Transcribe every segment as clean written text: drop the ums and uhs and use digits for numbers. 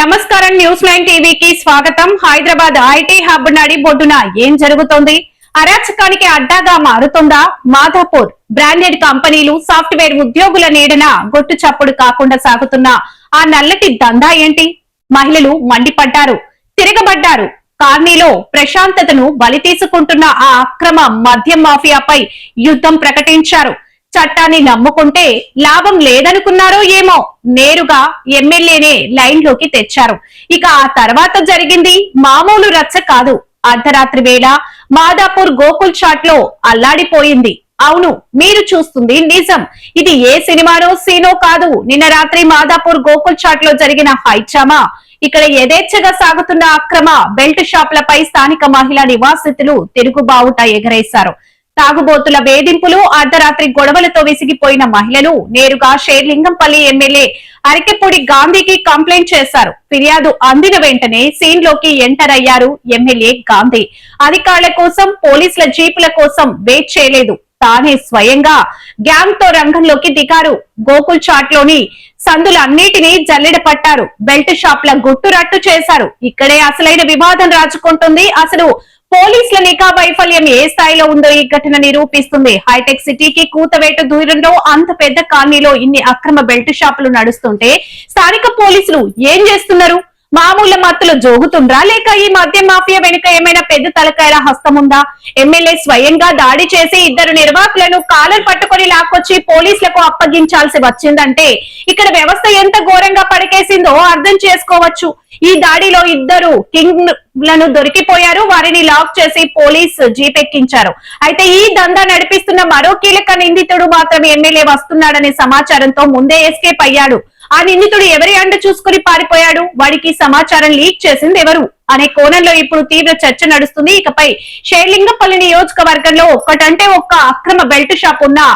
నమస్కారం న్యూస్ 9 టీవీకి స్వాగతం. హైదరాబాద్ ఐటీ హబ్ నడిబొడ్డున ఏం జరుగుతోంది? అరాచకానికి అడ్డాగా మారుతుందా? మాధాపూర్ బ్రాండెడ్ కంపెనీలు సాఫ్ట్వేర్ ఉద్యోగుల నీడన గొట్టు చప్పుడు కాకుండా సాగుతున్న ఆ నల్లటి దందా ఏంటి? మహిళలు మండిపడ్డారు, తిరగబడ్డారు. కార్నీలో ప్రశాంతతను బలి తీసుకుంటున్న ఆ అక్రమ మద్యం మాఫియాపై యుద్ధం ప్రకటించారు. చట్టాన్ని నమ్ముకుంటే లాభం లేదనుకున్నారో ఏమో నేరుగా ఎమ్మెల్యేనే లైన్ లోకి తెచ్చారు. ఇక ఆ తర్వాత జరిగింది మామూలు రచ్చ కాదు. అర్ధరాత్రి వేళ మాదాపూర్ గోకుల్ చాట్ లో అల్లాడిపోయింది. అవును, మీరు చూస్తుంది నిజం. ఇది ఏ సినిమానో సీనో కాదు. నిన్న రాత్రి మాదాపూర్ గోకుల్ చాట్ లో జరిగిన హైచామా. ఇక్కడ యథేచ్ఛగా సాగుతున్న అక్రమ బెల్ట్ షాపులపై స్థానిక మహిళా నివాసితులు తిరుగుబావుట ఎగరేశారు. తాగుబోతుల వేధింపులు, అర్ధరాత్రి గొడవలతో విసిగిపోయిన మహిళలు నేరుగా షేర్లింగంపల్లి ఎమ్మెల్యే అరికెపూడి గాంధీకి కంప్లైంట్ చేశారు. ఫిర్యాదు అందిన వెంటనే సీన్ లోకి ఎంటర్ అయ్యారు ఎమ్మెల్యే గాంధీ. అధికారుల కోసం, పోలీసుల జీపుల కోసం వెయిట్ చేయలేదు. తానే స్వయంగా గ్యాంగ్ తో రంగంలోకి దిగారు. గోకుల్ చాట్ లోని సందులన్నిటినీ జల్లెడ పట్టారు. బెల్ట్ షాప్ల గుట్టురట్టు చేశారు. ఇక్కడే అసలైన వివాదం రాజుకుంటుంది. అసలు పోలీసుల నిఘా వైఫల్యం ఏ స్థాయిలో ఉందో ఈ ఘటన నిరూపిస్తుంది. హైటెక్ సిటీకి కూతవేటు దూరంలో అంత పెద్ద కాలనీలో ఇన్ని అక్రమ బెల్ట్ షాపులు నడుస్తుంటే స్థానిక పోలీసులు ఏం చేస్తున్నారు? మామూలు మత్తులు జోగుతుండ్రా, లేక ఈ మద్యం మాఫియా వెనుక ఏమైనా పెద్ద తలకాయల హస్తం ఉందా? ఎమ్మెల్యే స్వయంగా దాడి చేసి ఇద్దరు నిర్వాహకులను కాలర్ పట్టుకొని లాక్కొచ్చి పోలీసులకు అప్పగించాల్సి వచ్చిందంటే ఇక్కడ వ్యవస్థ ఎంత ఘోరంగా పడకేసిందో అర్థం చేసుకోవచ్చు. ఈ దాడిలో ఇద్దరు కింగ్లను దొరికిపోయారు. వారిని లాక్ చేసి పోలీస్ జీప్ ఎక్కించారు. అయితే ఈ దందా నడిపిస్తున్న మరో కీలక నిందితుడు మాత్రం ఎమ్మెల్యే వస్తున్నాడనే సమాచారంతో ముందే ఎస్కేప్ అయ్యాడు. ఆ నిందితుడు ఎవరి అండ చూసుకుని పారిపోయాడు? వాడికి సమాచారం లీక్ చేసింది ఎవరు అనే కోణంలో ఇప్పుడు తీవ్ర చర్చ నడుస్తుంది. ఇకపై షేర్లింగంపల్లి నియోజకవర్గంలో ఒక్కటంటే ఒక్క అక్రమ బెల్ట్ షాప్ ఉన్నా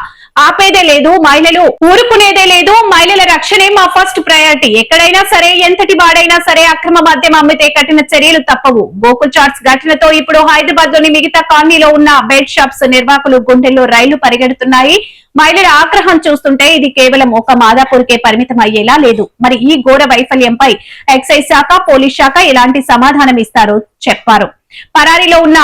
ఆపేదే లేదు, మహిళలు ఊరుకునేదే లేదు. మహిళల రక్షణే మా ఫస్ట్ ప్రయారిటీ. ఎక్కడైనా సరే, ఎంతటి వాడైనా సరే అక్రమ మద్యం అమ్మితే కఠిన చర్యలు తప్పవు. గోకుల్ చాట్స్ ఘటనతో ఇప్పుడు హైదరాబాద్ లోని మిగతా కాలనీలో ఉన్న బెల్ట్ షాప్స్ నిర్వాహకులు గుండెల్లో రైళ్లు పరిగెడుతున్నాయి. మహిళల ఆగ్రహం చూస్తుంటే ఇది కేవలం ఒక మాదాపూర్కే పరిమితం అయ్యేలా లేదు. మరి ఈ ఘోర వైఫల్యంపై ఎక్సైజ్ శాఖ, పోలీస్ శాఖ ఎలాంటి సమాధానం ఇస్తారో చెప్పారు. పరారీలో ఉన్న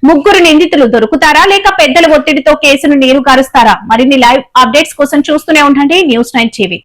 ముగ్గురు నిందితులు దొరుకుతారా, లేక పెద్దల ఒత్తిడితో కేసును నీరు కారుస్తారా? మరిన్ని లైవ్ అప్డేట్స్ కోసం చూస్తూనే ఉండండి న్యూస్ 9 టీవీ.